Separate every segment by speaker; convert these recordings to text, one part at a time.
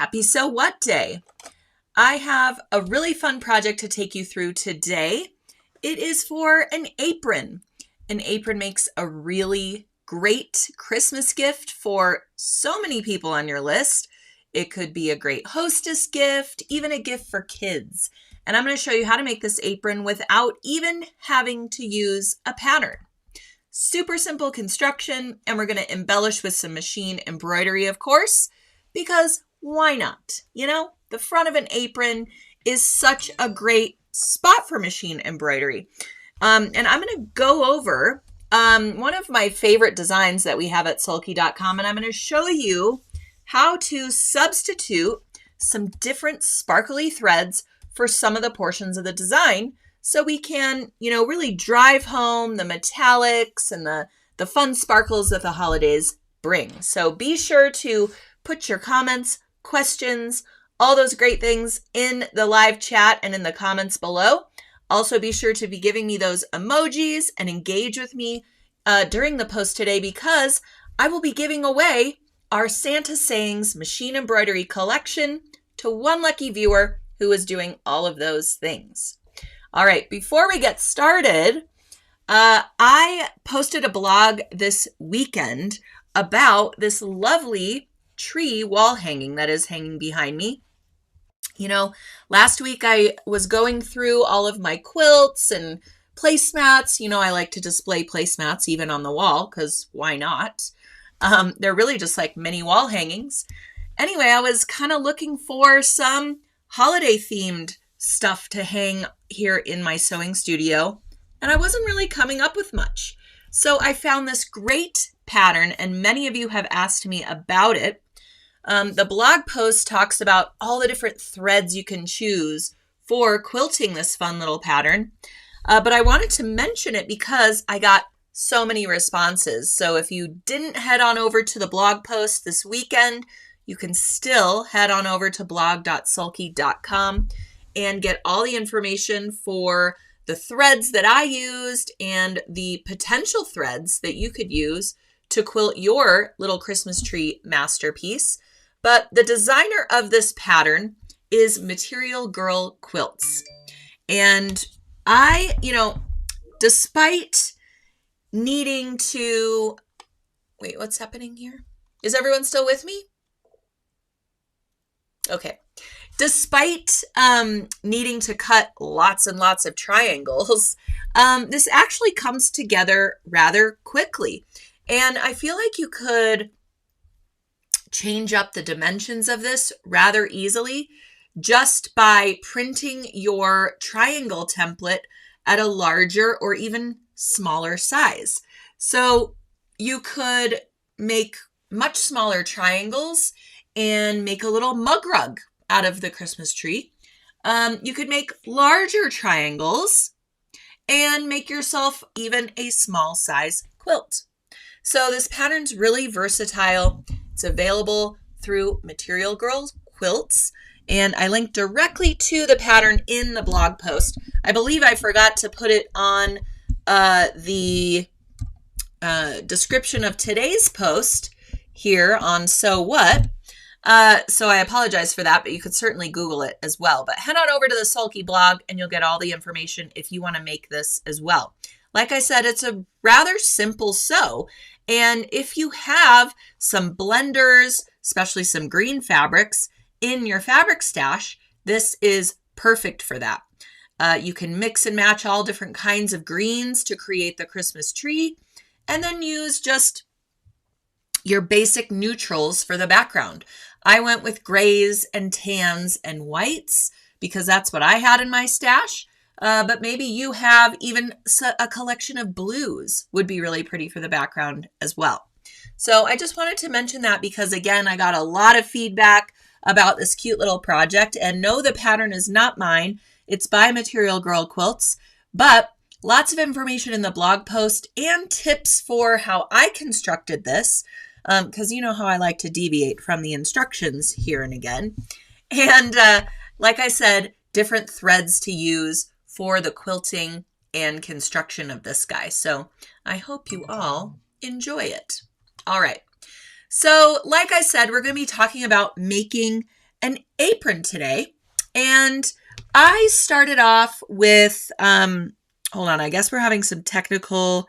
Speaker 1: Happy So What Day. I have a really fun project to take you through today. It is for an apron. An apron makes a really great Christmas gift for so many people on your list. It could be a great hostess gift, even a gift for kids. And I'm going to show you how to make this apron without even having to use a pattern. Super simple construction, and we're going to embellish with some machine embroidery, of course, because why not? You know, the front of an apron is such a great spot for machine embroidery. And I'm going to go over one of my favorite designs that we have at sulky.com, and I'm going to show you how to substitute some different sparkly threads for some of the portions of the design so we can, really drive home the metallics and the fun sparkles that the holidays bring. So be sure to put your comments, questions, all those great things in the live chat and in the comments below. Also be sure to be giving me those emojis and engage with me during the post today, because I will be giving away our Santa Sayings machine embroidery collection to one lucky viewer who is doing all of those things. All right, before we get started, I posted a blog this weekend about this lovely tree wall hanging that is hanging behind me. Last week I was going through all of my quilts and placemats. I like to display placemats even on the wall because why not? They're really just like mini wall hangings. Anyway, I was kind of looking for some holiday themed stuff to hang here in my sewing studio, and I wasn't really coming up with much. So I found this great pattern, and many of you have asked me about it. The blog post talks about all the different threads you can choose for quilting this fun little pattern. But I wanted to mention it because I got so many responses. So if you didn't head on over to the blog post this weekend, you can still head on over to blog.sulky.com and get all the information for the threads that I used and the potential threads that you could use to quilt your little Christmas tree masterpiece. But the designer of this pattern is Material Girl Quilts. And I, despite needing to, wait, what's happening here? Is everyone still with me? Okay. Despite needing to cut lots and lots of triangles, this actually comes together rather quickly. And I feel like you could change up the dimensions of this rather easily just by printing your triangle template at a larger or even smaller size. So you could make much smaller triangles and make a little mug rug out of the Christmas tree. You could make larger triangles and make yourself even a small size quilt. So this pattern's really versatile. It's available through Material Girl Quilts, and I linked directly to the pattern in the blog post. I believe I forgot to put it on the description of today's post here on So What. So I apologize for that, but you could certainly Google it as well. But head on over to the Sulky blog and you'll get all the information if you want to make this as well. Like I said, it's a rather simple sew. And if you have some blenders, especially some green fabrics in your fabric stash, this is perfect for that. You can mix and match all different kinds of greens to create the Christmas tree, and then use just your basic neutrals for the background. I went with grays and tans and whites because that's what I had in my stash. But maybe you have even a collection of blues would be really pretty for the background as well. So I just wanted to mention that because, again, I got a lot of feedback about this cute little project. And no, the pattern is not mine. It's by Material Girl Quilts. But lots of information in the blog post and tips for how I constructed this. Because you know how I like to deviate from the instructions here and again. And like I said, different threads to use for the quilting and construction of this guy. So I hope you all enjoy it. All right. So like I said, we're going to be talking about making an apron today. And I started off with, hold on, I guess we're having some technical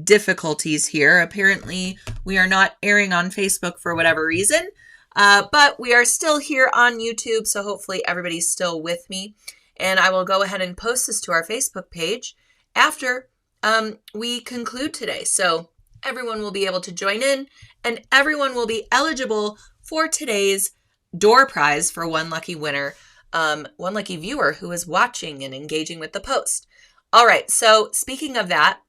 Speaker 1: difficulties here. Apparently, we are not airing on Facebook for whatever reason, but we are still here on YouTube, so hopefully everybody's still with me. And I will go ahead and post this to our Facebook page after we conclude today. So everyone will be able to join in, and everyone will be eligible for today's door prize for one lucky winner, one lucky viewer who is watching and engaging with the post. All right, so speaking of that,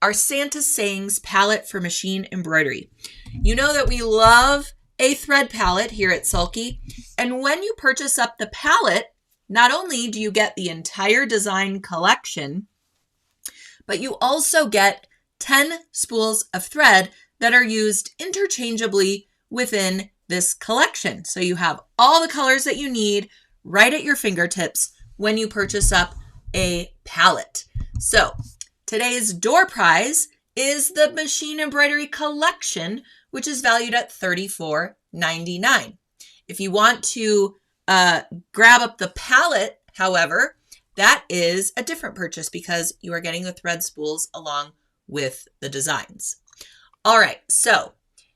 Speaker 1: our Santa Sayings palette for machine embroidery. You know that we love a thread palette here at Sulky, and when you purchase up the palette, not only do you get the entire design collection, but you also get 10 spools of thread that are used interchangeably within this collection. So you have all the colors that you need right at your fingertips when you purchase up a palette. So today's door prize is the machine embroidery collection, which is valued at $34.99. If you want to grab up the palette, however, that is a different purchase because you are getting the thread spools along with the designs. All right, so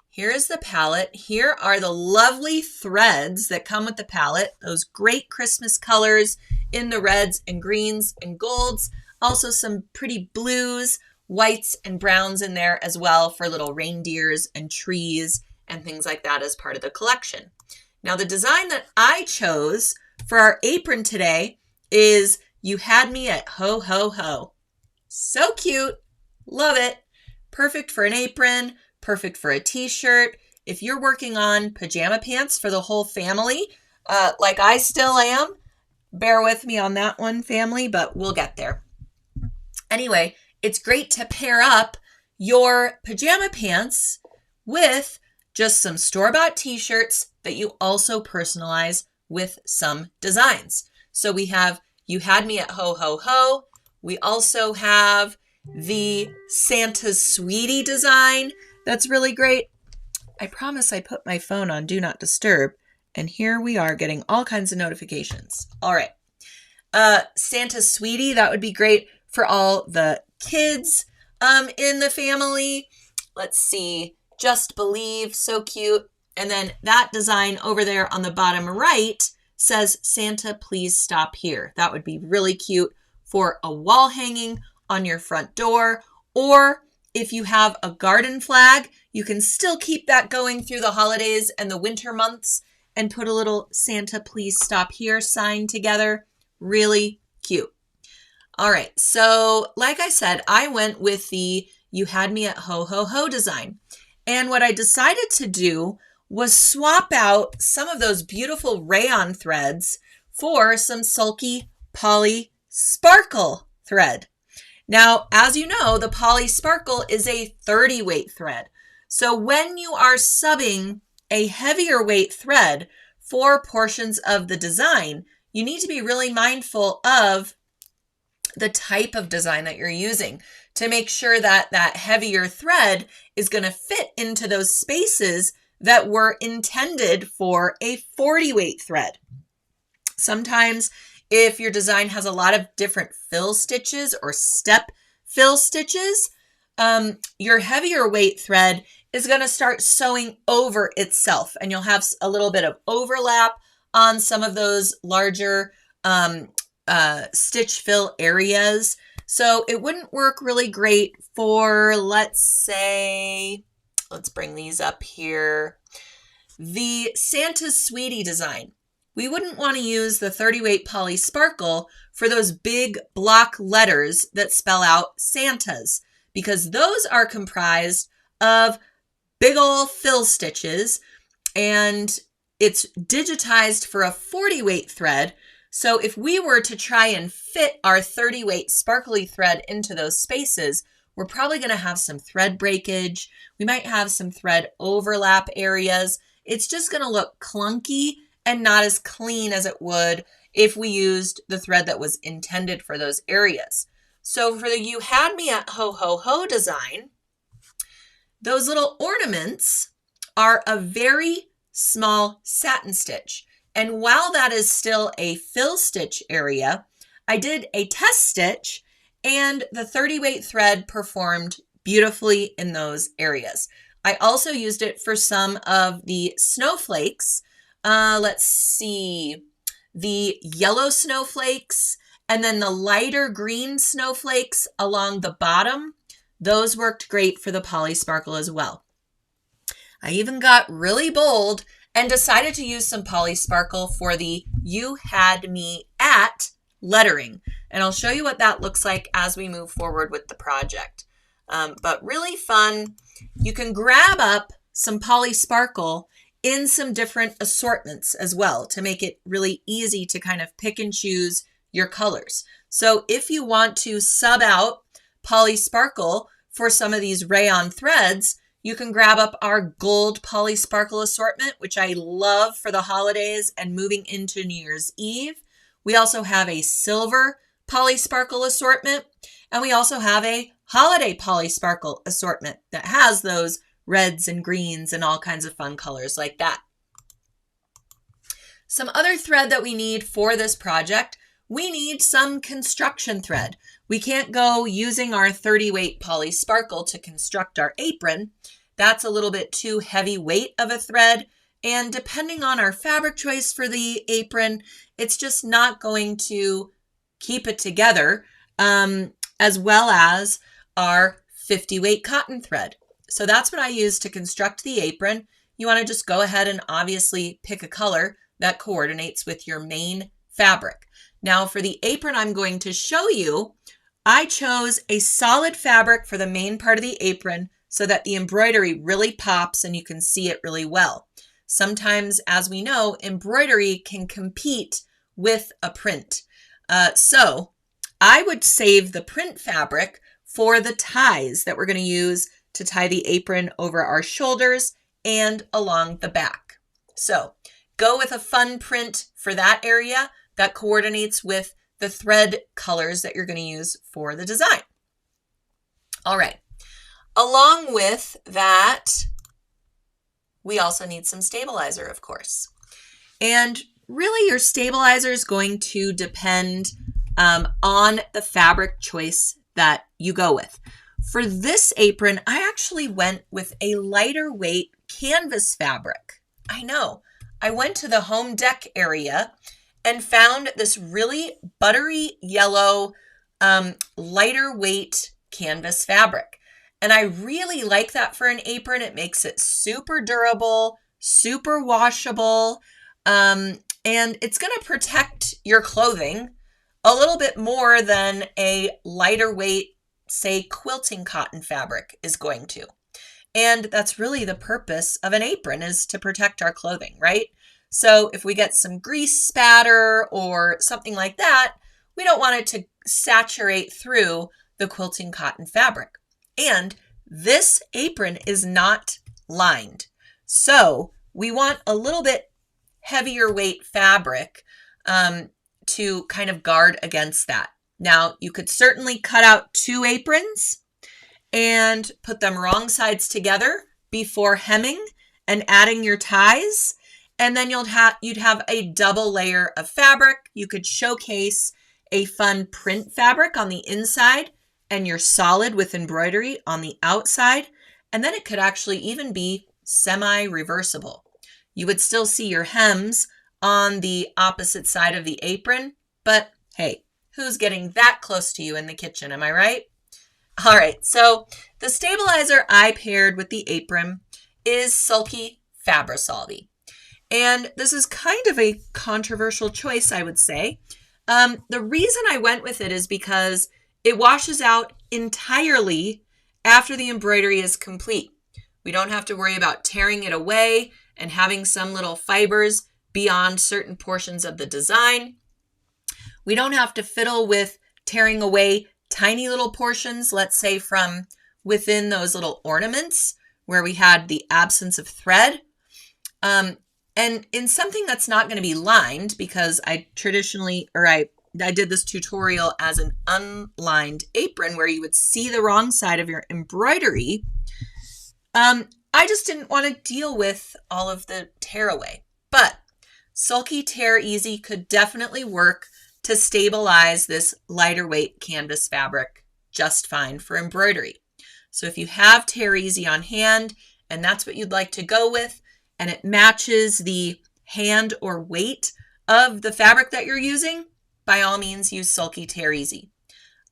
Speaker 1: here is the palette. Here are the lovely threads that come with the palette. Those great Christmas colors in the reds and greens and golds. Also some pretty blues, whites, and browns in there as well for little reindeers and trees and things like that as part of the collection. Now the design that I chose for our apron today is You Had Me at Ho Ho Ho. So cute. Love it. Perfect for an apron. Perfect for a t-shirt. If you're working on pajama pants for the whole family, like I still am, bear with me on that one, family, but we'll get there. Anyway, it's great to pair up your pajama pants with just some store-bought t-shirts that you also personalize with some designs. So we have You Had Me at Ho Ho Ho. We also have the Santa's Sweetie design. That's really great. I promise I put my phone on Do Not Disturb, and here we are getting all kinds of notifications. All right. Santa's Sweetie, that would be great for all the kids in the family. Let's see. Just Believe, so cute. And then that design over there on the bottom right says, Santa, please stop here. That would be really cute for a wall hanging on your front door, or if you have a garden flag, you can still keep that going through the holidays and the winter months and put a little Santa, please stop here sign together. Really cute. All right, so like I said, I went with the You Had Me at Ho Ho Ho design. And what I decided to do was swap out some of those beautiful rayon threads for some Sulky Poly Sparkle thread. Now, as you know, the Poly Sparkle is a 30 weight thread. So when you are subbing a heavier weight thread for portions of the design, you need to be really mindful of the type of design that you're using to make sure that that heavier thread is going to fit into those spaces that were intended for a 40 weight thread. Sometimes if your design has a lot of different fill stitches or step fill stitches, your heavier weight thread is going to start sewing over itself, and you'll have a little bit of overlap on some of those larger stitch fill areas. So it wouldn't work really great for, let's bring these up here. The Santa's Sweetie design. We wouldn't want to use the 30 weight Poly Sparkle for those big block letters that spell out Santa's, because those are comprised of big old fill stitches, and it's digitized for a 40 weight thread. So if we were to try and fit our 30 weight sparkly thread into those spaces, we're probably going to have some thread breakage. We might have some thread overlap areas. It's just going to look clunky and not as clean as it would if we used the thread that was intended for those areas. So for the You Had Me at Ho Ho Ho design, those little ornaments are a very small satin stitch. And while that is still a fill stitch area, I did a test stitch and the 30 weight thread performed beautifully in those areas. I also used it for some of the snowflakes. Let's see, the yellow snowflakes and then the lighter green snowflakes along the bottom. Those worked great for the Poly Sparkle as well. I even got really bold and decided to use some Poly Sparkle for the You Had Me At lettering. And I'll show you what that looks like as we move forward with the project. But really fun. You can grab up some Poly Sparkle in some different assortments as well to make it really easy to kind of pick and choose your colors. So if you want to sub out Poly Sparkle for some of these rayon threads, you can grab up our gold Poly Sparkle assortment, which I love for the holidays and moving into New Year's Eve. We also have a silver Poly Sparkle assortment, and we also have a holiday Poly Sparkle assortment that has those reds and greens and all kinds of fun colors like that. Some other thread that we need for this project, we need some construction thread. We can't go using our 30 weight Poly Sparkle to construct our apron. That's a little bit too heavy weight of a thread. And depending on our fabric choice for the apron, it's just not going to keep it together, as well as our 50 weight cotton thread. So that's what I use to construct the apron. You want to just go ahead and obviously pick a color that coordinates with your main fabric. Now for the apron I'm going to show you, I chose a solid fabric for the main part of the apron so that the embroidery really pops and you can see it really well. Sometimes, as we know, embroidery can compete with a print. So I would save the print fabric for the ties that we're going to use to tie the apron over our shoulders and along the back. So go with a fun print for that area that coordinates with the thread colors that you're going to use for the design. All right. Along with that, we also need some stabilizer, of course. And really your stabilizer is going to depend on the fabric choice that you go with. For this apron, I actually went with a lighter weight canvas fabric. I know. I went to the home deck area and found this really buttery yellow, lighter weight canvas fabric. And I really like that for an apron. It makes it super durable, super washable, and it's going to protect your clothing a little bit more than a lighter weight, say, quilting cotton fabric is going to. And that's really the purpose of an apron, is to protect our clothing, right? So if we get some grease spatter or something like that, we don't want it to saturate through the quilting cotton fabric. And this apron is not lined. So we want a little bit heavier weight fabric to kind of guard against that. Now, you could certainly cut out two aprons and put them wrong sides together before hemming and adding your ties. And then you'd have a double layer of fabric. You could showcase a fun print fabric on the inside and your solid with embroidery on the outside. And then it could actually even be semi-reversible. You would still see your hems on the opposite side of the apron, but hey, who's getting that close to you in the kitchen, am I right? All right, so the stabilizer I paired with the apron is Sulky Fabrisolvi. And this is kind of a controversial choice, I would say. The reason I went with it is because it washes out entirely after the embroidery is complete. We don't have to worry about tearing it away and having some little fibers beyond certain portions of the design. We don't have to fiddle with tearing away tiny little portions, let's say from within those little ornaments where we had the absence of thread. And in something that's not going to be lined, because I did this tutorial as an unlined apron where you would see the wrong side of your embroidery, I just didn't want to deal with all of the tear away. But Sulky Tear Easy could definitely work to stabilize this lighter weight canvas fabric just fine for embroidery. So if you have Tear Easy on hand and that's what you'd like to go with, and it matches the hand or weight of the fabric that you're using, by all means use Sulky Tear Easy.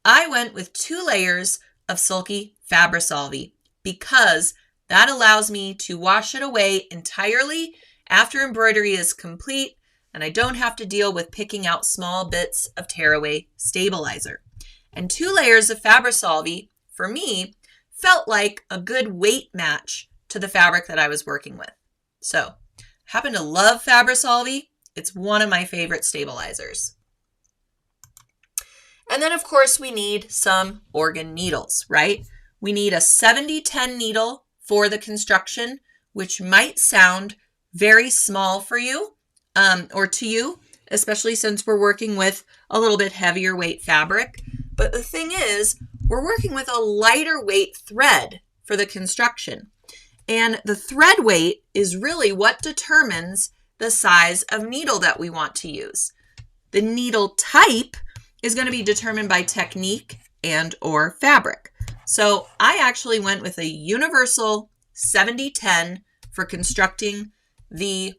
Speaker 1: I went with 2 layers of Sulky Fabri-Solvi because that allows me to wash it away entirely after embroidery is complete, and I don't have to deal with picking out small bits of tearaway stabilizer. And 2 layers of Fabri-Solvi, for me, felt like a good weight match to the fabric that I was working with. So, I happen to love Fabri-Solvi. It's one of my favorite stabilizers. And then, of course, we need some organ needles, right? We need a 70-10 needle for the construction, which might sound very small for you or to you, especially since we're working with a little bit heavier weight fabric. But the thing is, we're working with a lighter weight thread for the construction. And the thread weight is really what determines the size of needle that we want to use. The needle type is going to be determined by technique and or fabric. So I actually went with a universal 70-10 for constructing the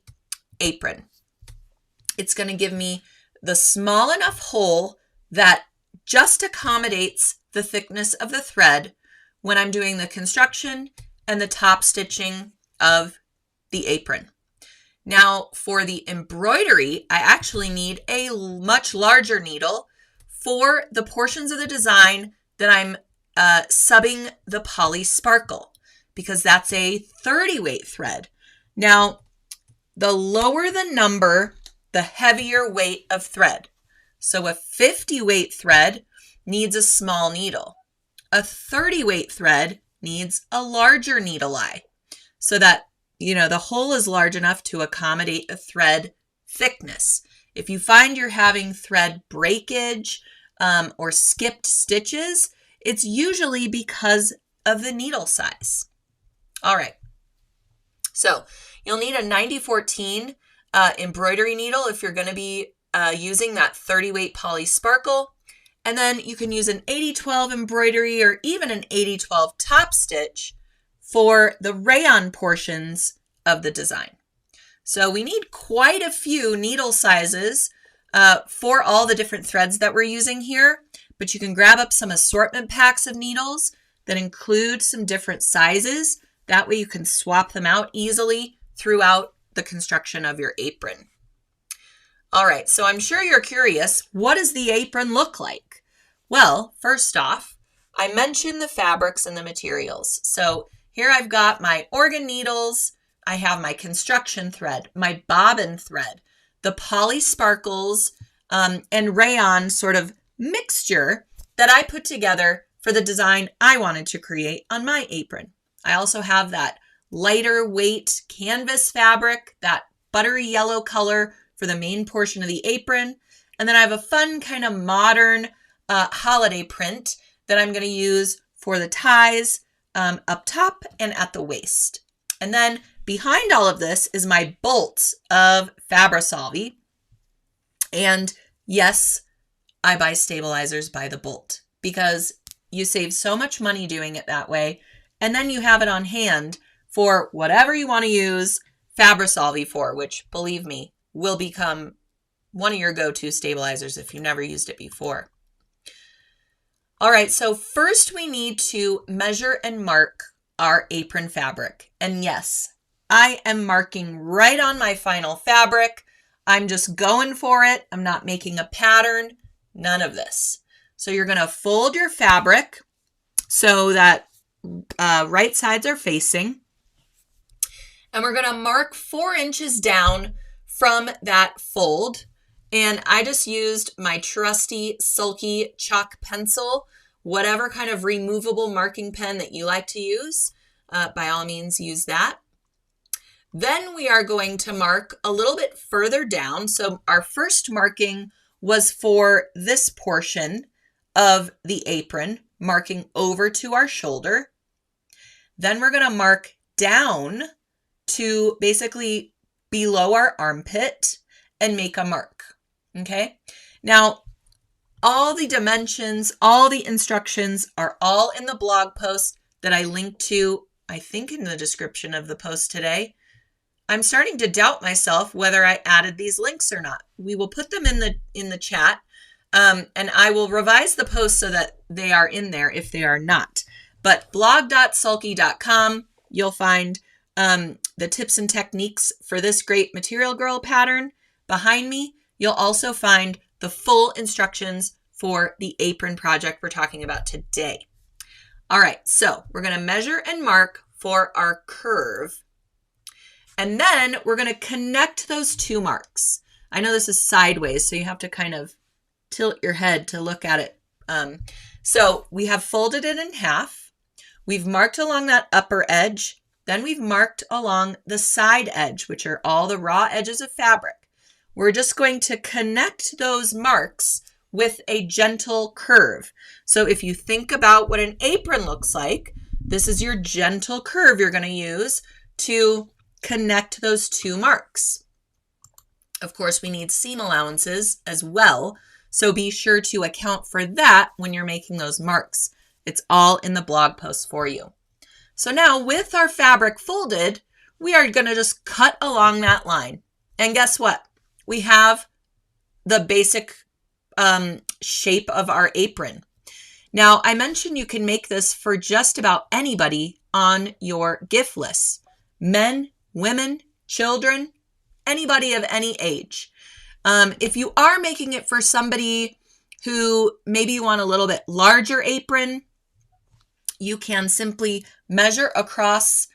Speaker 1: apron. It's going to give me the small enough hole that just accommodates the thickness of the thread when I'm doing the construction and the top stitching of the apron. Now for the embroidery, I actually need a much larger needle for the portions of the design that I'm subbing the poly sparkle, because that's a 30 weight thread. Now, the lower the number, the heavier weight of thread. So a 50 weight thread needs a small needle. A 30 weight thread needs a larger needle eye so that, the hole is large enough to accommodate the thread thickness. If you find you're having thread breakage or skipped stitches, it's usually because of the needle size. All right. So you'll need a 90-14 embroidery needle if you're going to be using that 30 weight poly sparkle. And then you can use an 80-12 embroidery or even an 80-12 top stitch for the rayon portions of the design. So we need quite a few needle sizes for all the different threads that we're using here, but you can grab up some assortment packs of needles that include some different sizes. That way you can swap them out easily throughout the construction of your apron. All right, so I'm sure you're curious, what does the apron look like? Well, first off, I mentioned the fabrics and the materials. So here I've got my organ needles, I have my construction thread, my bobbin thread, the poly sparkles, and rayon sort of mixture that I put together for the design I wanted to create on my apron. I also have that lighter weight canvas fabric, that buttery yellow color for the main portion of the apron. And then I have a fun kind of modern holiday print that I'm going to use for the ties up top and at the waist. And then behind all of this is my bolts of Fabri-Solvi. And yes, I buy stabilizers by the bolt because you save so much money doing it that way. And then you have it on hand for whatever you want to use Fabri-Solvi for, which, believe me, will become one of your go-to stabilizers if you've never used it before. All right, so first we need to measure and mark our apron fabric. And yes, I am marking right on my final fabric. I'm just going for it. I'm not making a pattern, none of this. So you're going to fold your fabric so that right sides are facing. And we're going to mark 4 inches down from that fold. And I just used my trusty Sulky chalk pencil, whatever kind of removable marking pen that you like to use. By all means, use that. Then we are going to mark a little bit further down. So our first marking was for this portion of the apron, marking over to our shoulder. Then we're going to mark down to basically below our armpit. and make a mark. Okay. Now, all the dimensions, all the instructions are all in the blog post that I linked to, I think, in the description of the post today. I'm starting to doubt myself whether I added these links or not. We will put them in the chat, and I will revise the post so that they are in there if they are not. But blog.sulky.com, you'll find the tips and techniques for this great Material Girl pattern. Behind me, you'll also find the full instructions for the apron project we're talking about today. All right, so we're going to measure and mark for our curve. And then we're going to connect those two marks. I know this is sideways, so you have to kind of tilt your head to look at it. So we have folded it in half. We've marked along that upper edge. Then we've marked along the side edge, which are all the raw edges of fabric. We're just going to connect those marks with a gentle curve. So if you think about what an apron looks like, this is your gentle curve you're going to use to connect those two marks. Of course, we need seam allowances as well, so be sure to account for that when you're making those marks. It's all in the blog post for you. So now with our fabric folded, we are going to just cut along that line. And guess what? We have the basic shape of our apron. Now, I mentioned you can make this for just about anybody on your gift list. Men, women, children, anybody of any age. If you are making it for somebody who maybe you want a little bit larger apron, you can simply measure across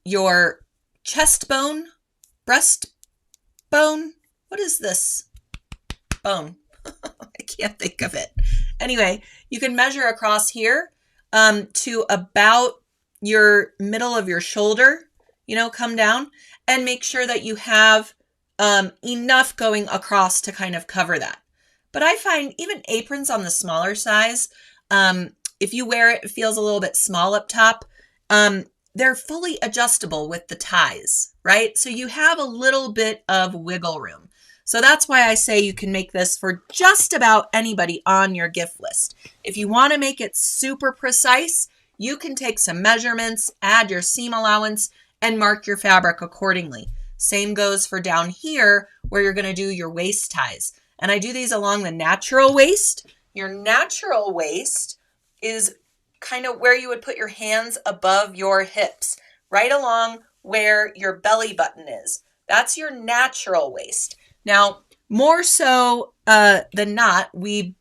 Speaker 1: your chest bone, breast bone. What is this bone? I can't think of it. Anyway, you can measure across here to about your middle of your shoulder, come down, and make sure that you have enough going across to kind of cover that. But I find even aprons on the smaller size, if you wear it, it feels a little bit small up top. They're fully adjustable with the ties, right? So you have a little bit of wiggle room. So that's why I say you can make this for just about anybody on your gift list. If you want to make it super precise, you can take some measurements, add your seam allowance, and mark your fabric accordingly. Same goes for down here where you're going to do your waist ties. And I do these along the natural waist. Your natural waist is kind of where you would put your hands above your hips, right along where your belly button is. That's your natural waist. Now, more so than not, we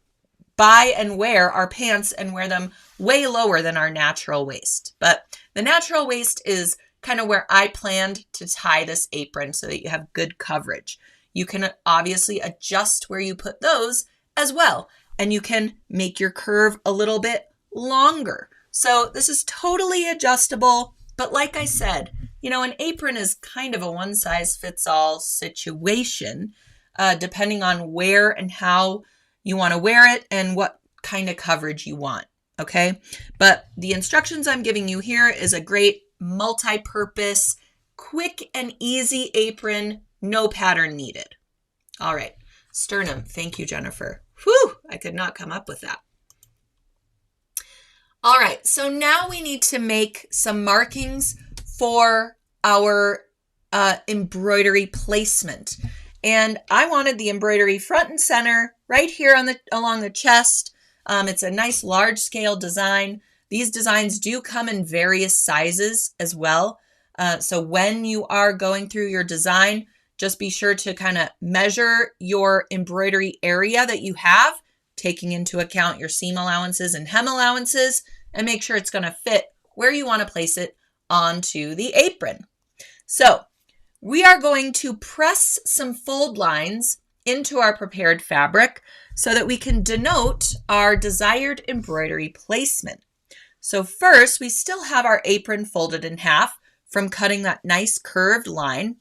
Speaker 1: buy and wear our pants and wear them way lower than our natural waist. But the natural waist is kind of where I planned to tie this apron so that you have good coverage. You can obviously adjust where you put those as well, and you can make your curve a little bit longer. So this is totally adjustable, but like I said, an apron is kind of a one-size-fits-all situation, depending on where and how you want to wear it and what kind of coverage you want, okay? But the instructions I'm giving you here is a great multi-purpose, quick and easy apron, no pattern needed. All right, sternum. Thank you, Jennifer. Whew, I could not come up with that. All right, so now we need to make some markings for our embroidery placement. And I wanted the embroidery front and center right here along the chest. It's a nice large scale design. These designs do come in various sizes as well. So when you are going through your design, just be sure to kind of measure your embroidery area that you have, taking into account your seam allowances and hem allowances, and make sure it's going to fit where you want to place it onto the apron. So we are going to press some fold lines into our prepared fabric so that we can denote our desired embroidery placement. So first, we still have our apron folded in half from cutting that nice curved line.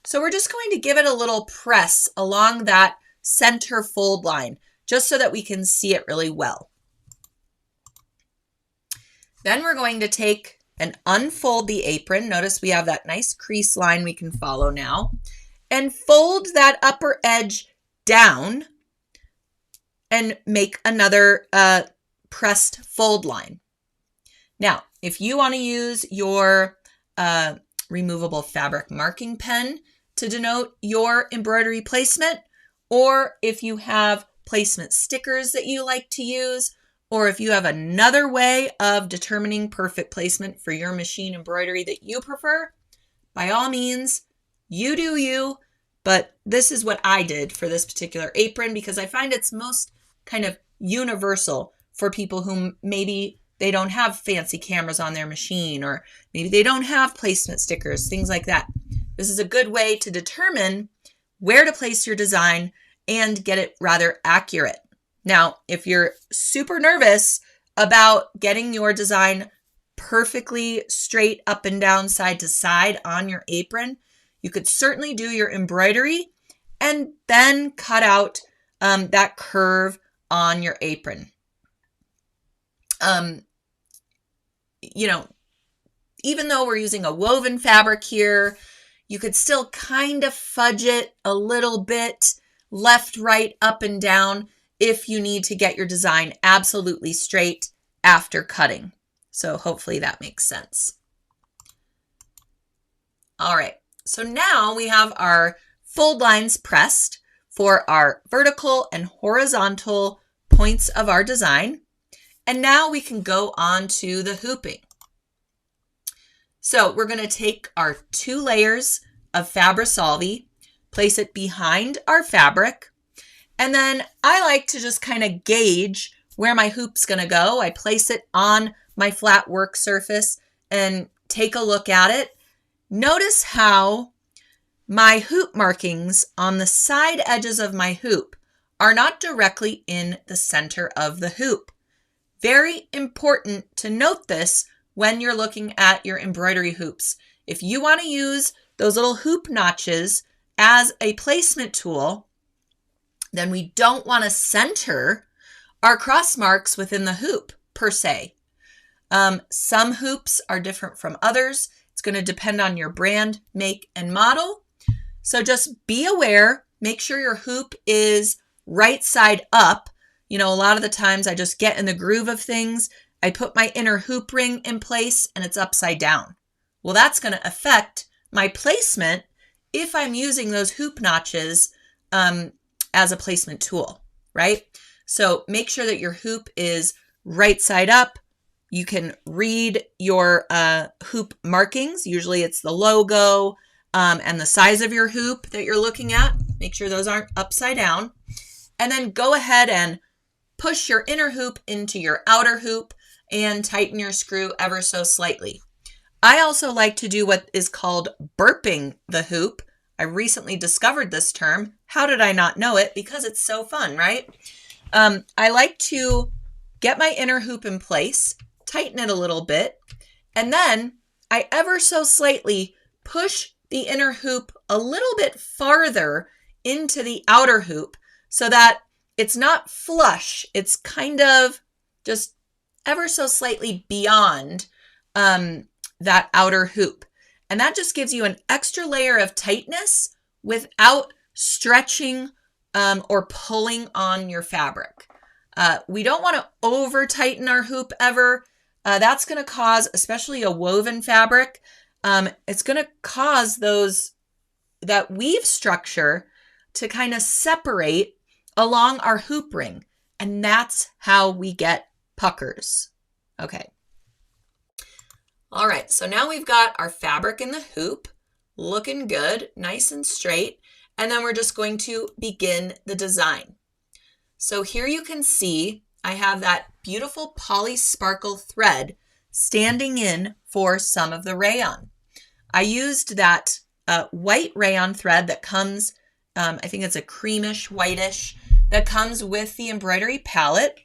Speaker 1: So we're just going to give it a little press along that center fold line, just so that we can see it really well. Then we're going to take and unfold the apron. Notice we have that nice crease line we can follow now. and fold that upper edge down and make another pressed fold line. Now, if you want to use your removable fabric marking pen to denote your embroidery placement, or if you have placement stickers that you like to use, or if you have another way of determining perfect placement for your machine embroidery that you prefer, by all means, you do you, but this is what I did for this particular apron because I find it's most kind of universal for people who maybe they don't have fancy cameras on their machine, or maybe they don't have placement stickers, things like that. This is a good way to determine where to place your design and get it rather accurate. Now, if you're super nervous about getting your design perfectly straight up and down, side to side on your apron, you could certainly do your embroidery and then cut out that curve on your apron. You know, even though we're using a woven fabric here, you could still kind of fudge it a little bit left, right, up, and down if you need to get your design absolutely straight after cutting. So hopefully that makes sense. All right, so now we have our fold lines pressed for our vertical and horizontal points of our design. And now we can go on to the hooping. So we're going to take our 2 layers of Fabri-Solvi, place it behind our fabric, and then I like to just kind of gauge where my hoop's going to go. I place it on my flat work surface and take a look at it. Notice how my hoop markings on the side edges of my hoop are not directly in the center of the hoop. Very important to note this when you're looking at your embroidery hoops. If you want to use those little hoop notches as a placement tool, then we don't want to center our cross marks within the hoop per se. Some hoops are different from others. It's going to depend on your brand, make, and model. So just be aware, make sure your hoop is right side up. You know, a lot of the times I just get in the groove of things. I put my inner hoop ring in place and it's upside down. Well, that's going to affect my placement if I'm using those hoop notches as a placement tool, right? So make sure that your hoop is right side up. You can read your hoop markings. Usually it's the logo and the size of your hoop that you're looking at. Make sure those aren't upside down. And then go ahead and push your inner hoop into your outer hoop and tighten your screw ever so slightly. I also like to do what is called burping the hoop. I recently discovered this term. How did I not know it? Because it's so fun, right? I like to get my inner hoop in place, tighten it a little bit, and then I ever so slightly push the inner hoop a little bit farther into the outer hoop so that it's not flush. It's kind of just ever so slightly beyond that outer hoop. And that just gives you an extra layer of tightness without stretching or pulling on your fabric. We don't want to over tighten our hoop ever. That's going to cause, especially a woven fabric, it's going to cause that weave structure to kind of separate along our hoop ring. And that's how we get puckers. Okay. All right, so now we've got our fabric in the hoop, looking good, nice and straight, and then we're just going to begin the design. So here you can see I have that beautiful poly sparkle thread standing in for some of the rayon. I used that white rayon thread that comes, I think it's a creamish, whitish, that comes with the embroidery palette.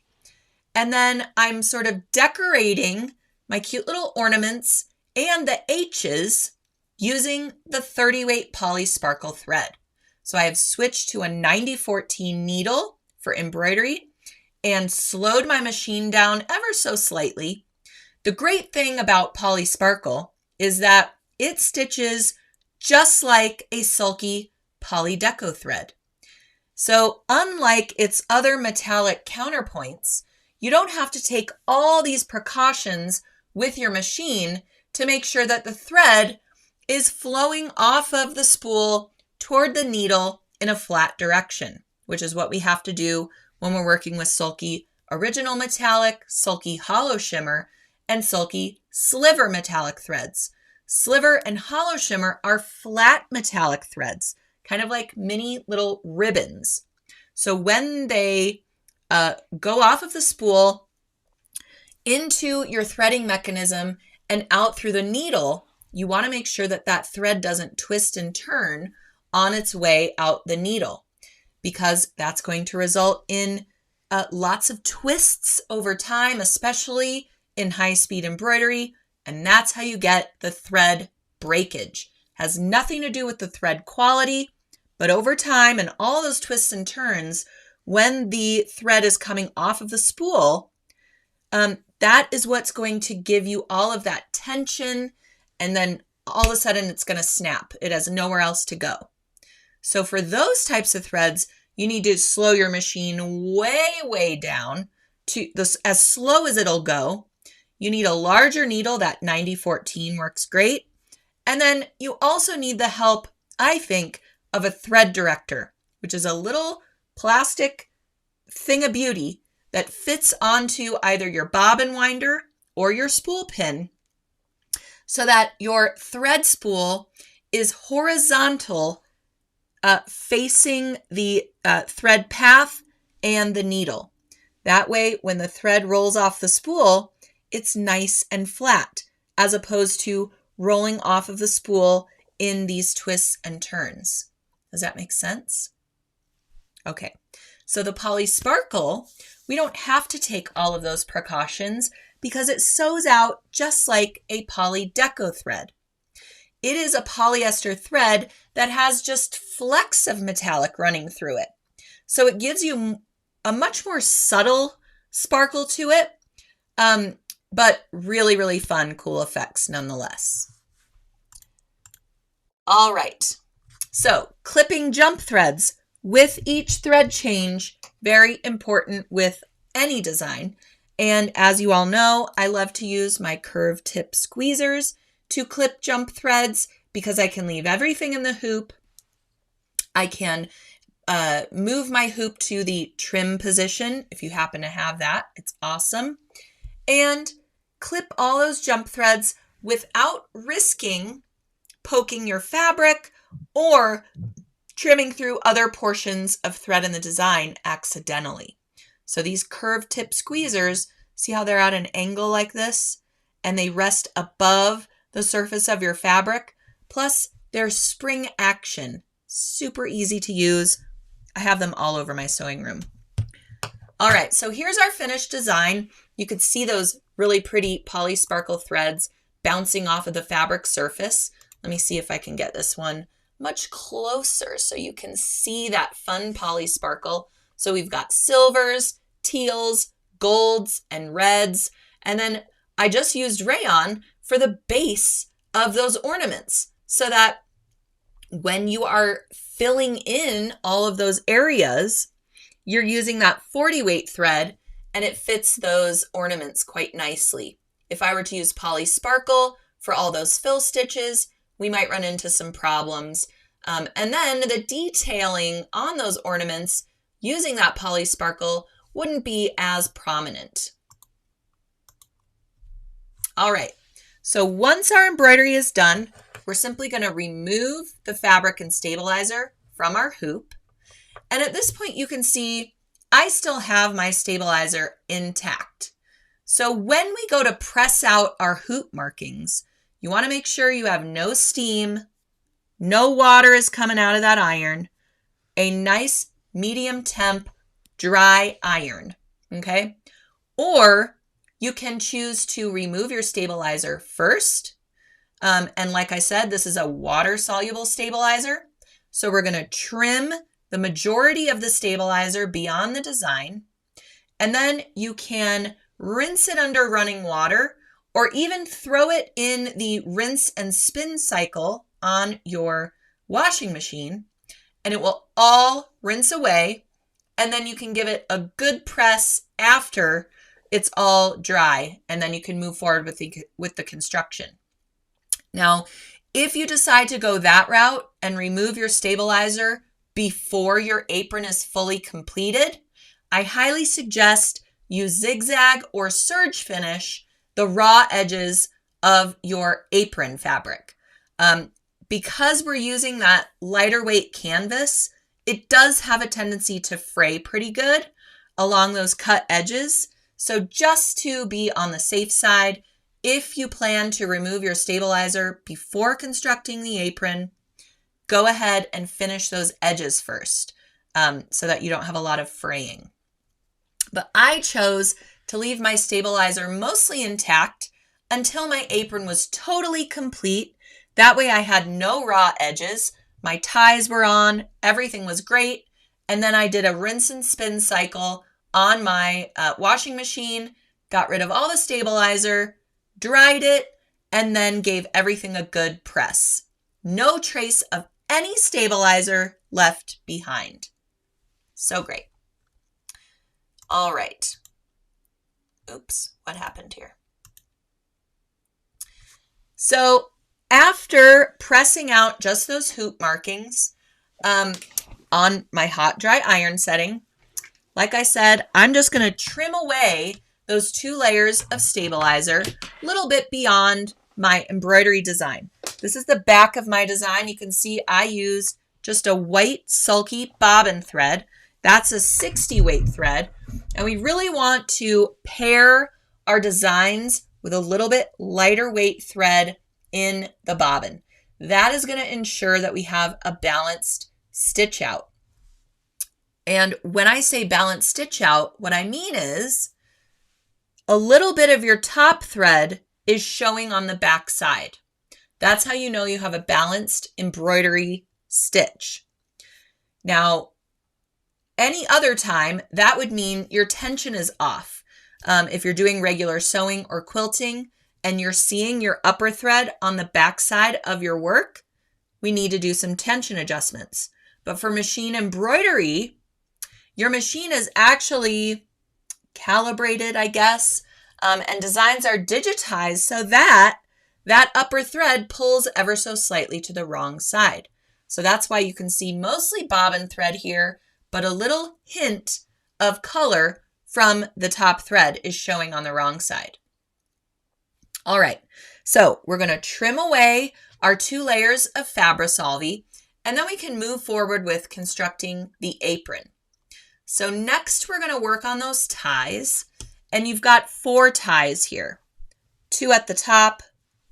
Speaker 1: And then I'm sort of decorating my cute little ornaments and the H's using the 30 weight poly sparkle thread. So I have switched to a 90-14 needle for embroidery and slowed my machine down ever so slightly. The great thing about poly sparkle is that it stitches just like a silky poly deco thread. So unlike its other metallic counterpoints, you don't have to take all these precautions with your machine to make sure that the thread is flowing off of the spool toward the needle in a flat direction, which is what we have to do when we're working with Sulky Original Metallic, Sulky Hollow Shimmer, and Sulky Sliver Metallic threads. Sliver and Hollow Shimmer are flat metallic threads, kind of like mini little ribbons. So when they go off of the spool into your threading mechanism and out through the needle, you want to make sure that that thread doesn't twist and turn on its way out the needle, because that's going to result in lots of twists over time, especially in high-speed embroidery, and that's how you get the thread breakage. Has nothing to do with the thread quality, but over time and all those twists and turns, when the thread is coming off of the spool, that is what's going to give you all of that tension, and then all of a sudden it's going to snap. It has nowhere else to go. So for those types of threads, you need to slow your machine way, way down to this, as slow as it'll go. You need a larger needle. That 9014 works great. And then you also need the help, I think, of a thread director, which is a little plastic thing of beauty that fits onto either your bobbin winder or your spool pin, so that your thread spool is horizontal, facing the thread path and the needle. That way, when the thread rolls off the spool, it's nice and flat, as opposed to rolling off of the spool in these twists and turns. Does that make sense? Okay, so the Poly Sparkle, we don't have to take all of those precautions because it sews out just like a poly deco thread. It is a polyester thread that has just flecks of metallic running through it. So it gives you a much more subtle sparkle to it, but really, really fun, cool effects nonetheless. All right, so clipping jump threads with each thread change, very important with any design. And as you all know, I love to use my curved tip squeezers to clip jump threads because I can leave everything in the hoop. I can move my hoop to the trim position if you happen to have that. It's awesome. And clip all those jump threads without risking poking your fabric or trimming through other portions of thread in the design accidentally. So these curved tip squeezers, see how they're at an angle like this? And they rest above the surface of your fabric. Plus, they're spring action. Super easy to use. I have them all over my sewing room. All right, so here's our finished design. You can see those really pretty poly sparkle threads bouncing off of the fabric surface. Let me see if I can get this one much closer so you can see that fun poly sparkle. So we've got silvers, teals, golds, and reds. And then I just used rayon for the base of those ornaments so that when you are filling in all of those areas, you're using that 40 weight thread and it fits those ornaments quite nicely. If I were to use poly sparkle for all those fill stitches, we might run into some problems. And then the detailing on those ornaments using that poly sparkle wouldn't be as prominent. All right, so once our embroidery is done, we're simply going to remove the fabric and stabilizer from our hoop. And at this point, you can see I still have my stabilizer intact. So when we go to press out our hoop markings, you want to make sure you have no steam, no water is coming out of that iron, a nice medium temp dry iron, okay? Or you can choose to remove your stabilizer first. And like I said, this is a water-soluble stabilizer. So we're going to trim the majority of the stabilizer beyond the design. And then you can rinse it under running water or even throw it in the rinse and spin cycle on your washing machine. and it will all rinse away. And then you can give it a good press after it's all dry, and then you can move forward with the construction. Now, if you decide to go that route and remove your stabilizer before your apron is fully completed, I highly suggest you zigzag or serge finish the raw edges of your apron fabric. Because we're using that lighter weight canvas, it does have a tendency to fray pretty good along those cut edges. So just to be on the safe side, if you plan to remove your stabilizer before constructing the apron, go ahead and finish those edges first, so that you don't have a lot of fraying. But I chose to leave my stabilizer mostly intact until my apron was totally complete. That way I had no raw edges, my ties were on, everything was great, and then I did a rinse and spin cycle on my washing machine, got rid of all the stabilizer, dried it, and then gave everything a good press. No trace of any stabilizer left behind. So great. All right. Oops, what happened here? So after pressing out just those hoop markings on my hot dry iron setting, like I said, I'm just going to trim away those 2 layers of stabilizer a little bit beyond my embroidery design. This is the back of my design. You can see I used just a white sulky bobbin thread. That's a 60 weight thread. And we really want to pair our designs with a little bit lighter weight thread in the bobbin. That is going to ensure that we have a balanced stitch out. And when I say balanced stitch out, what I mean is a little bit of your top thread is showing on the back side. That's how you know you have a balanced embroidery stitch. Now, any other time, that would mean your tension is off. If you're doing regular sewing or quilting and you're seeing your upper thread on the back side of your work, we need to do some tension adjustments. But for machine embroidery, your machine is actually calibrated, I guess, and designs are digitized so that that upper thread pulls ever so slightly to the wrong side. So that's why you can see mostly bobbin thread here, but a little hint of color from the top thread is showing on the wrong side. All right, so we're going to trim away our 2 layers of Fabrisolve, and then we can move forward with constructing the apron. So next we're going to work on those ties, and you've got 4 ties here, 2 at the top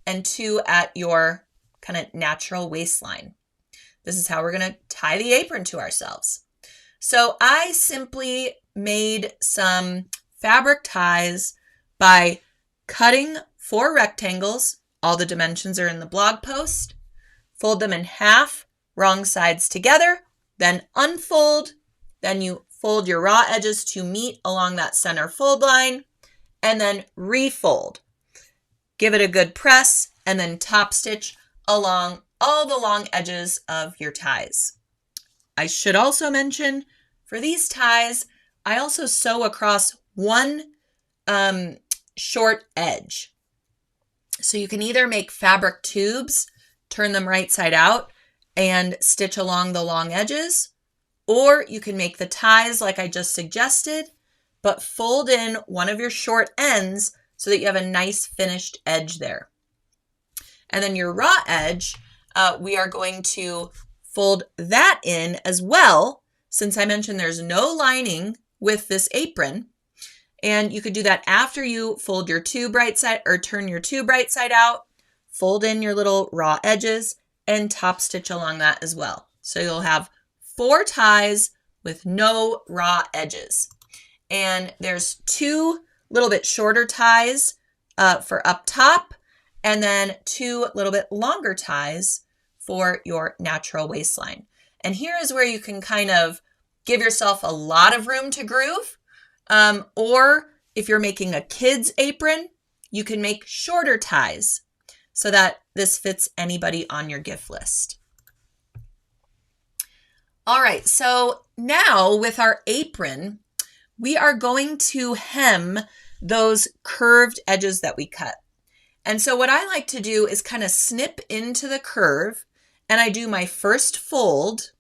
Speaker 1: and 2 at your kind of natural waistline. This is how we're going to tie the apron to ourselves. So I simply made some fabric ties by cutting 4 rectangles. All the dimensions are in the blog post. Fold them in half, wrong sides together, then unfold. Then you fold your raw edges to meet along that center fold line, and then refold. Give it a good press, and then top stitch along all the long edges of your ties. I should also mention, for these ties, I also sew across one short edge. So you can either make fabric tubes, turn them right side out, and stitch along the long edges, or you can make the ties like I just suggested, but fold in one of your short ends so that you have a nice finished edge there. And then your raw edge, we are going to fold that in as well, since I mentioned there's no lining with this apron. And you could do that after you fold your tube right side or turn your tube right side out, fold in your little raw edges and top stitch along that as well. So you'll have 4 ties with no raw edges. And there's 2 little bit shorter ties for up top, and then 2 little bit longer ties for your natural waistline. And here is where you can kind of give yourself a lot of room to groove. Or if you're making a kid's apron, you can make shorter ties so that this fits anybody on your gift list. All right, so now with our apron, we are going to hem those curved edges that we cut. And so what I like to do is kind of snip into the curve, and I do my first fold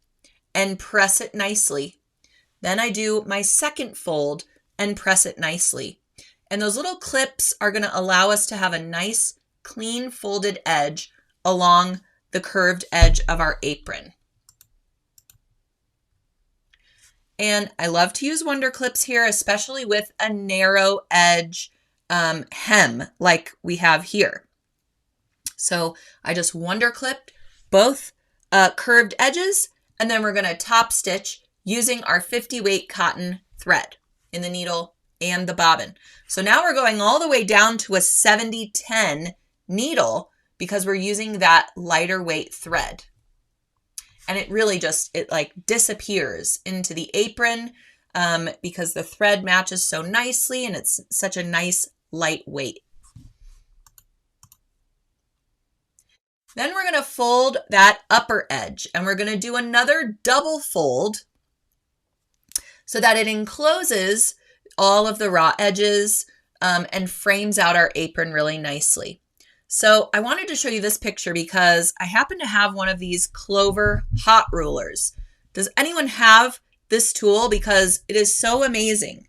Speaker 1: and press it nicely. Then I do my second fold and press it nicely. And those little clips are going to allow us to have a nice, clean folded edge along the curved edge of our apron. And I love to use Wonder Clips here, especially with a narrow edge hem like we have here. So I just Wonder Clipped both curved edges, and then we're going to top stitch using our 50 weight cotton thread in the needle and the bobbin. So now we're going all the way down to a 70-10 needle because we're using that lighter weight thread. And it really just, it like disappears into the apron because the thread matches so nicely and it's such a nice light weight. Then we're going to fold that upper edge and we're going to do another double fold so that it encloses all of the raw edges and frames out our apron really nicely. So I wanted to show you this picture because I happen to have one of these Clover hot rulers. Does anyone have this tool? Because it is so amazing.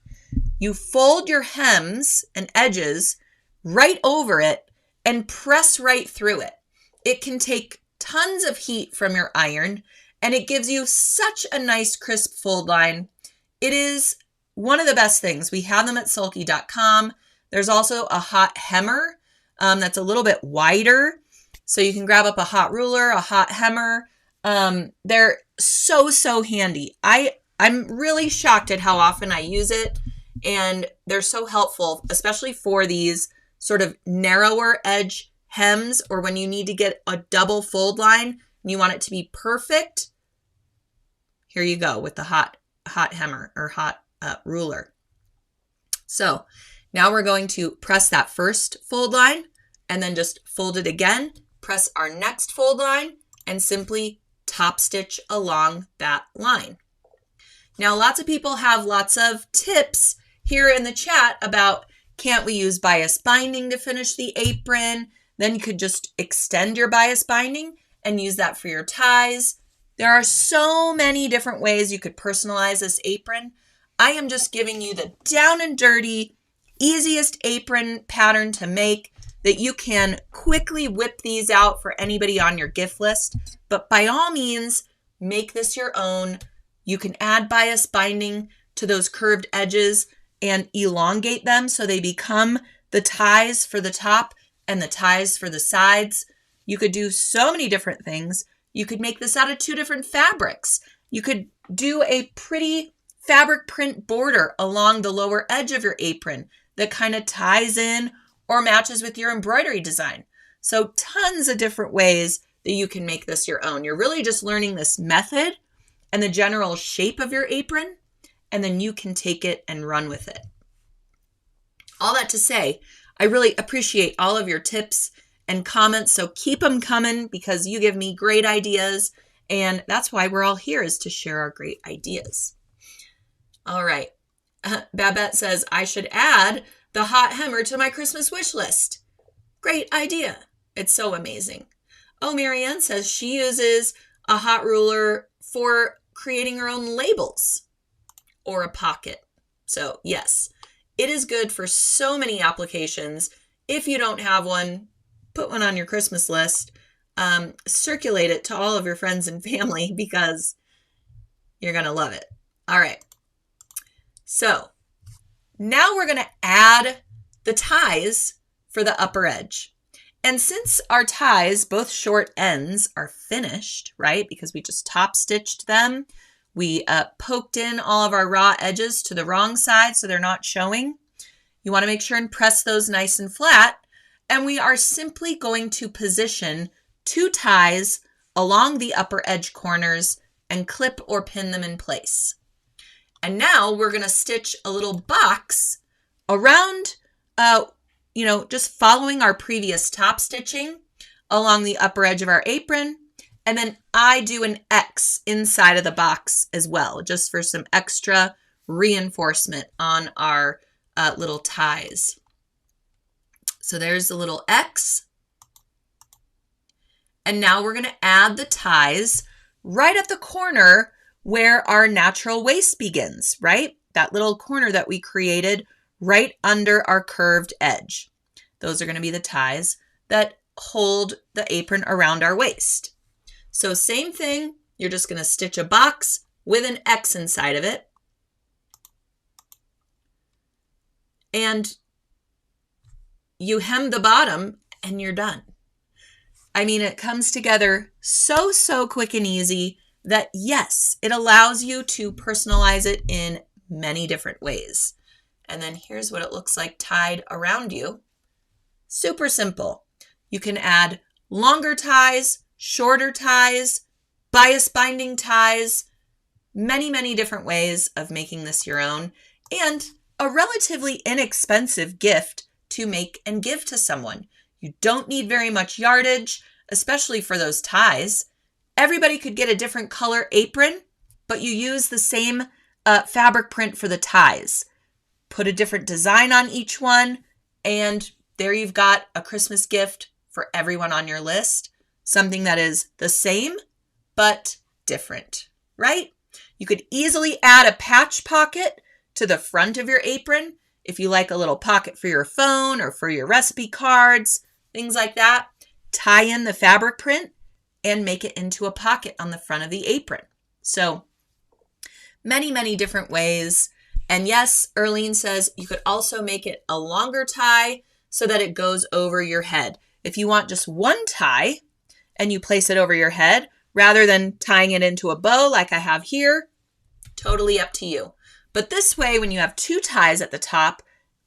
Speaker 1: You fold your hems and edges right over it and press right through it. It can take tons of heat from your iron and it gives you such a nice crisp fold line. It is one of the best things. We have them at sulky.com. There's also a hot hemmer that's a little bit wider. So you can grab up a hot ruler, a hot hemmer. They're so handy. I'm really shocked at how often I use it, and they're so helpful, especially for these sort of narrower edge hems or when you need to get a double fold line and you want it to be perfect. Here you go with the hot hemmer or hot ruler. So now we're going to press that first fold line and then just fold it again, press our next fold line, and simply top stitch along that line. Now, lots of people have lots of tips here in the chat about, can't we use bias binding to finish the apron? Then you could just extend your bias binding and use that for your ties. There are so many different ways you could personalize this apron. I am just giving you the down and dirty, easiest apron pattern to make that you can quickly whip these out for anybody on your gift list. But by all means, make this your own. You can add bias binding to those curved edges and elongate them so they become the ties for the top and the ties for the sides. You could do so many different things. You could make this out of 2 different fabrics. You could do a pretty fabric print border along the lower edge of your apron that kind of ties in or matches with your embroidery design. So tons of different ways that you can make this your own. You're really just learning this method and the general shape of your apron, and then you can take it and run with it. All that to say, I really appreciate all of your tips and comments, so keep them coming because you give me great ideas, and that's why we're all here, is to share our great ideas. All right. Babette says, I should add the hot hemmer to my Christmas wish list. Great idea. It's so amazing. Oh, Marianne says she uses a hot ruler for creating her own labels or a pocket. So yes, it is good for so many applications. If you don't have one, put one on your Christmas list. Circulate it to all of your friends and family because you're going to love it. All right. So now we're going to add the ties for the upper edge. And since our ties, both short ends, are finished, right? Because we just top stitched them. We poked in all of our raw edges to the wrong side so they're not showing. You want to make sure and press those nice and flat. And we are simply going to position 2 ties along the upper edge corners and clip or pin them in place. And now we're going to stitch a little box around, just following our previous top stitching along the upper edge of our apron. And then I do an X inside of the box as well, just for some extra reinforcement on our little ties. So there's the little X. And now we're going to add the ties right at the corner where our natural waist begins, right? That little corner that we created right under our curved edge. Those are going to be the ties that hold the apron around our waist. So same thing, you're just going to stitch a box with an X inside of it. And you hem the bottom and you're done. I mean, it comes together so quick and easy that yes, it allows you to personalize it in many different ways. And then here's what it looks like tied around you. Super simple. You can add longer ties, shorter ties, bias binding ties, many different ways of making this your own, and a relatively inexpensive gift to make and give to someone. You don't need very much yardage, especially for those ties. Everybody could get a different color apron, but you use the same fabric print for the ties. Put a different design on each one, and there you've got a Christmas gift for everyone on your list. Something that is the same, but different, right? You could easily add a patch pocket to the front of your apron if you like a little pocket for your phone or for your recipe cards, things like that. Tie in the fabric print and make it into a pocket on the front of the apron. So many different ways. And yes, Erlene says you could also make it a longer tie so that it goes over your head. If you want just one tie and you place it over your head rather than tying it into a bow like I have here, totally up to you. But this way, when you have two ties at the top,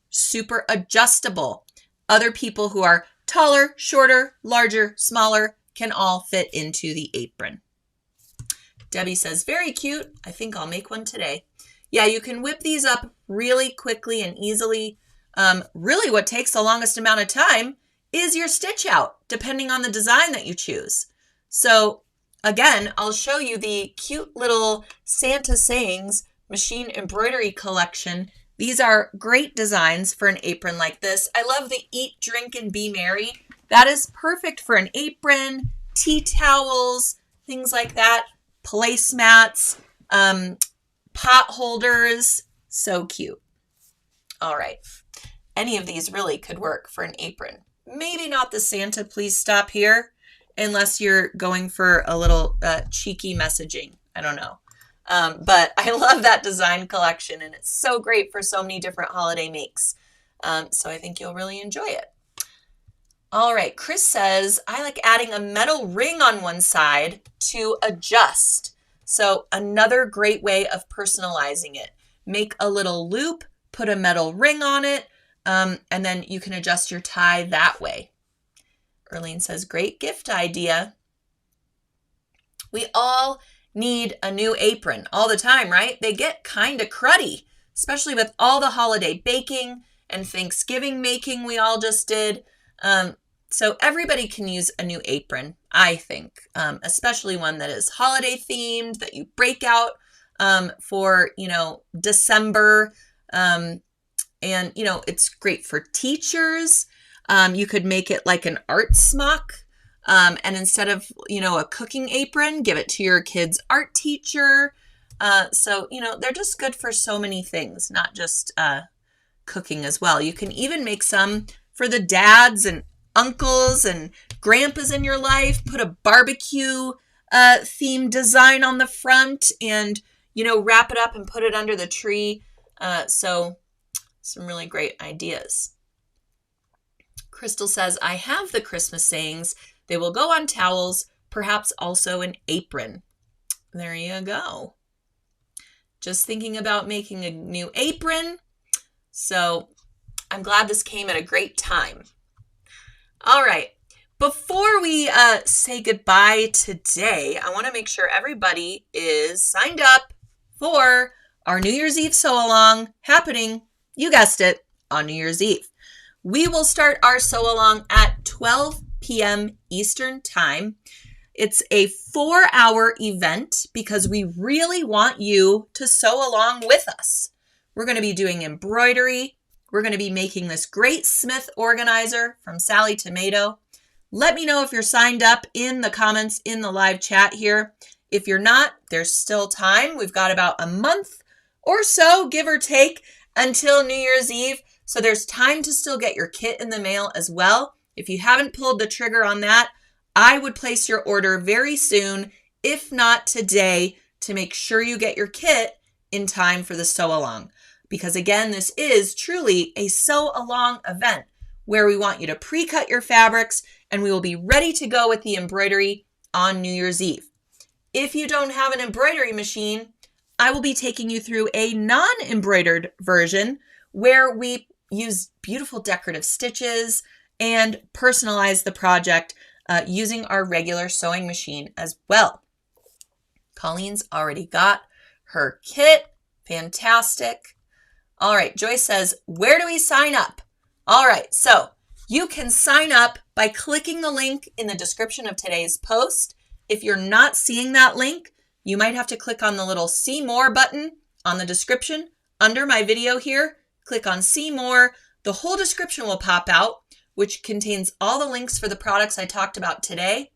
Speaker 1: super adjustable. Other people who are taller, shorter, larger, smaller can all fit into the apron. Debbie says, very cute. I think I'll make one today. Yeah, you can whip these up really quickly and easily. Really what takes the longest amount of time is your stitch out, depending on the design that you choose. So again, I'll show you the cute little Santa Sayings machine embroidery collection. These are great designs for an apron like this. I love the Eat, Drink, and Be Merry. That is perfect for an apron, tea towels, things like that, placemats, pot holders. So cute. All right. Any of these really could work for an apron. Maybe not the Santa, please stop here, unless you're going for a little cheeky messaging. I don't know. But I love that design collection, and it's so great for so many different holiday makes. So I think you'll really enjoy it. All right, Chris says, I like adding a metal ring on one side to adjust. So another great way of personalizing it. Make a little loop, put a metal ring on it, and then you can adjust your tie that way. Erlene says, great gift idea. We all need a new apron all the time, right? They get kind of cruddy, especially with all the holiday baking and Thanksgiving making we all just did. So everybody can use a new apron, I think, especially one that is holiday themed, that you break out for, December. And, it's great for teachers. You could make it like an art smock. And instead of, a cooking apron, give it to your kid's art teacher. So, they're just good for so many things, not just cooking as well. You can even make some for the dads and uncles and grandpas in your life. Put a barbecue themed design on the front and, wrap it up and put it under the tree. So some really great ideas. Crystal says, I have the Christmas sayings. They will go on towels, perhaps also an apron. There you go. Just thinking about making a new apron. So I'm glad this came at a great time. All right. Before we say goodbye today, I want to make sure everybody is signed up for our New Year's Eve sew-along happening, you guessed it, on New Year's Eve. We will start our sew-along at 12 p.m. Eastern Time. It's a 4-hour event because we really want you to sew along with us. We're going to be doing embroidery. We're going to be making this great Smith organizer from Sally Tomato. Let me know if you're signed up in the comments in the live chat here. If you're not, there's still time. We've got about a month or so, give or take, until New Year's Eve. So there's time to still get your kit in the mail as well. If you haven't pulled the trigger on that, I would place your order very soon, if not today, to make sure you get your kit in time for the sew along. Because again, this is truly a sew along event where we want you to pre-cut your fabrics and we will be ready to go with the embroidery on New Year's Eve. If you don't have an embroidery machine, I will be taking you through a non-embroidered version where we use beautiful decorative stitches and personalize the project using our regular sewing machine as well. Colleen's already got her kit. Fantastic. All right, Joyce says, where do we sign up? All right, so you can sign up by clicking the link in the description of today's post. If you're not seeing that link, you might have to click on the little See More button on the description under my video here. Click on See More. The whole description will pop out, which contains all the links for the products I talked about today.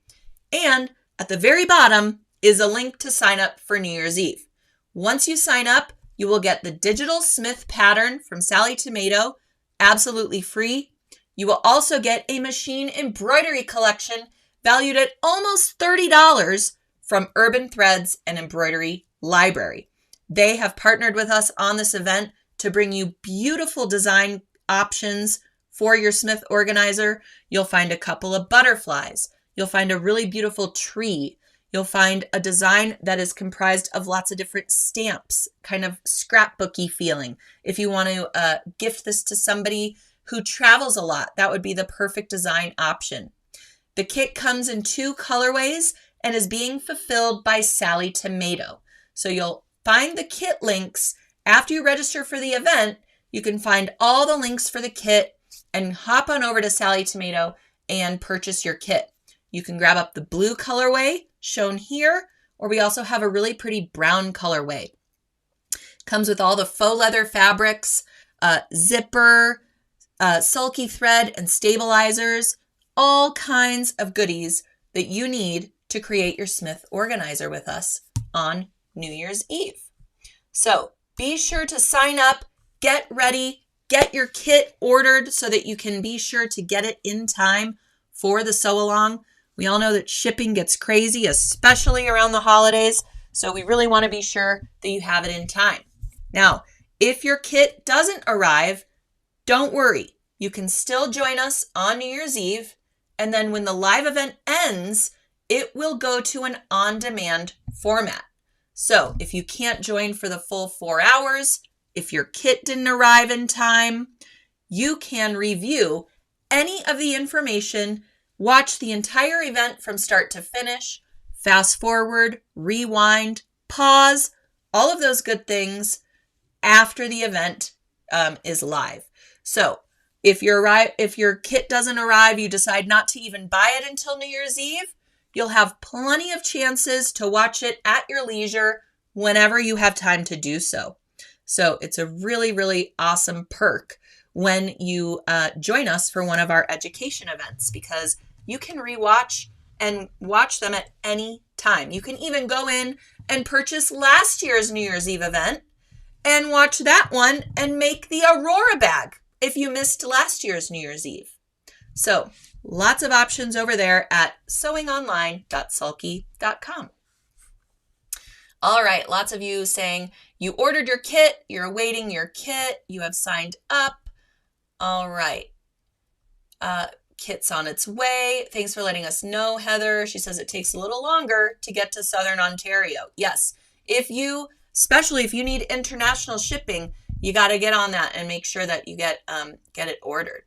Speaker 1: And at the very bottom is a link to sign up for New Year's Eve. Once you sign up, you will get the digital Smith pattern from Sally Tomato, absolutely free. You will also get a machine embroidery collection valued at almost $30 from Urban Threads and Embroidery Library. They have partnered with us on this event to bring you beautiful design options for your Smith organizer. You'll find a couple of butterflies. You'll find a really beautiful tree. You'll find a design that is comprised of lots of different stamps, kind of scrapbooky feeling. If you want to gift this to somebody who travels a lot, that would be the perfect design option. The kit comes in 2 colorways and is being fulfilled by Sally Tomato. So you'll find the kit links after you register for the event. You can find all the links for the kit and hop on over to Sally Tomato and purchase your kit. You can grab up the blue colorway shown here, or we also have a really pretty brown colorway. Comes with all the faux leather fabrics, zipper, sulky thread, and stabilizers, all kinds of goodies that you need to create your Smith organizer with us on New Year's Eve. So be sure to sign up, get ready, get your kit ordered so that you can be sure to get it in time for the sew along. We all know that shipping gets crazy, especially around the holidays, so we really want to be sure that you have it in time. Now, if your kit doesn't arrive, don't worry. You can still join us on New Year's Eve, and then when the live event ends, it will go to an on-demand format. So if you can't join for the full 4 hours, if your kit didn't arrive in time, you can review any of the information, watch the entire event from start to finish, fast forward, rewind, pause, all of those good things after the event is live. So if your kit doesn't arrive, you decide not to even buy it until New Year's Eve, you'll have plenty of chances to watch it at your leisure whenever you have time to do so. So it's a really, really awesome perk when you join us for one of our education events, because you can rewatch and watch them at any time. You can even go in and purchase last year's New Year's Eve event and watch that one and make the Aurora bag if you missed last year's New Year's Eve. So lots of options over there at sewingonline.sulky.com. All right, lots of you saying you ordered your kit, you're awaiting your kit, you have signed up. All right. Kit's on its way. Thanks for letting us know, Heather. She says it takes a little longer to get to Southern Ontario. Yes, especially if you need international shipping, you got to get on that and make sure that you get it ordered.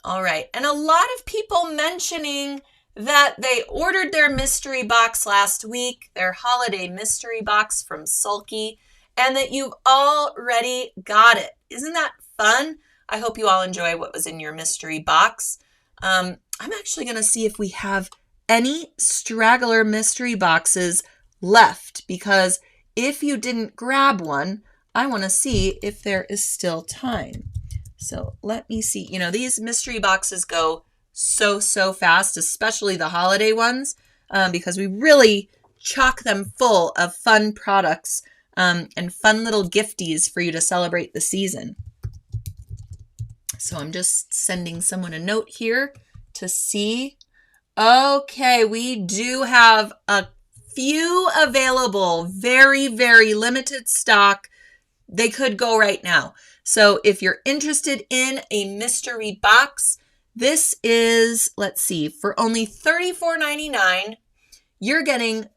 Speaker 1: All right, and a lot of people mentioning that they ordered their mystery box last week, their holiday mystery box from Sulky, and that you've already got it. Isn't that fun? I hope you all enjoy what was in your mystery box. I'm actually going to see if we have any straggler mystery boxes left, because if you didn't grab one, I want to see if there is still time. So let me see. You know, these mystery boxes go so fast, especially the holiday ones, because we really chock them full of fun products and fun little gifties for you to celebrate the season. So I'm just sending someone a note here to see. Okay, we do have a few available, very limited stock. They could go right now. So if you're interested in a mystery box, this is, let's see, for only $34.99, you're getting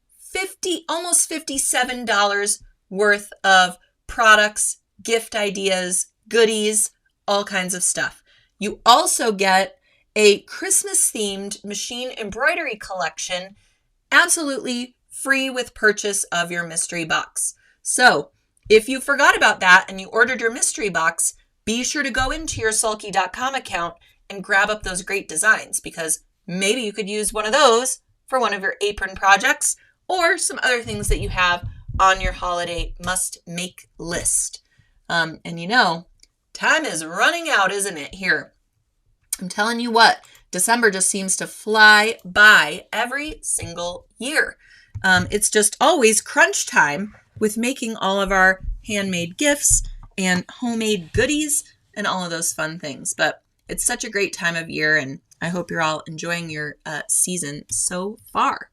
Speaker 1: almost $57 worth of products, gift ideas, goodies, all kinds of stuff. You also get a Christmas-themed machine embroidery collection, absolutely free with purchase of your mystery box. So if you forgot about that and you ordered your mystery box, be sure to go into your sulky.com account and grab up those great designs, because maybe you could use one of those for one of your apron projects or some other things that you have on your holiday must-make list. And you know, time is running out, isn't it, here? I'm telling you what, December just seems to fly by every single year. It's just always crunch time with making all of our handmade gifts and homemade goodies and all of those fun things. But it's such a great time of year, and I hope you're all enjoying your season so far.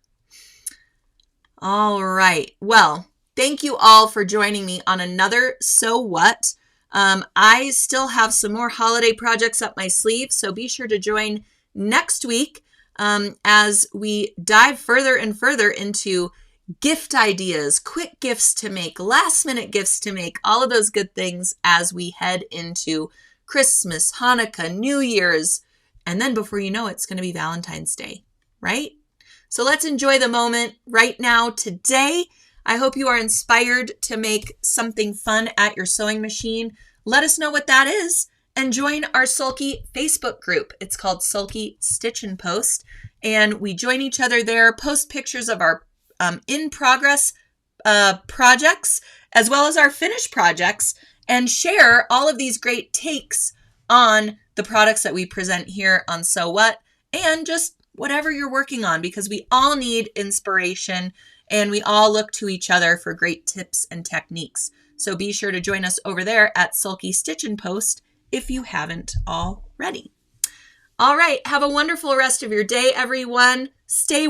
Speaker 1: All right. Well, thank you all for joining me on another So What. I still have some more holiday projects up my sleeve, so be sure to join next week as we dive further and further into gift ideas, quick gifts to make, last minute gifts to make, all of those good things as we head into Christmas, Hanukkah, New Year's, and then before you know it, it's going to be Valentine's Day, right? So let's enjoy the moment right now today. I hope you are inspired to make something fun at your sewing machine. Let us know what that is and join our Sulky Facebook group. It's called Sulky Stitch and Post, and we join each other there, post pictures of our in-progress projects as well as our finished projects, and share all of these great takes on the products that we present here on So What, and just whatever you're working on, because we all need inspiration and we all look to each other for great tips and techniques. So be sure to join us over there at Sulky Stitch and Post if you haven't already. All right, have a wonderful rest of your day, everyone. Stay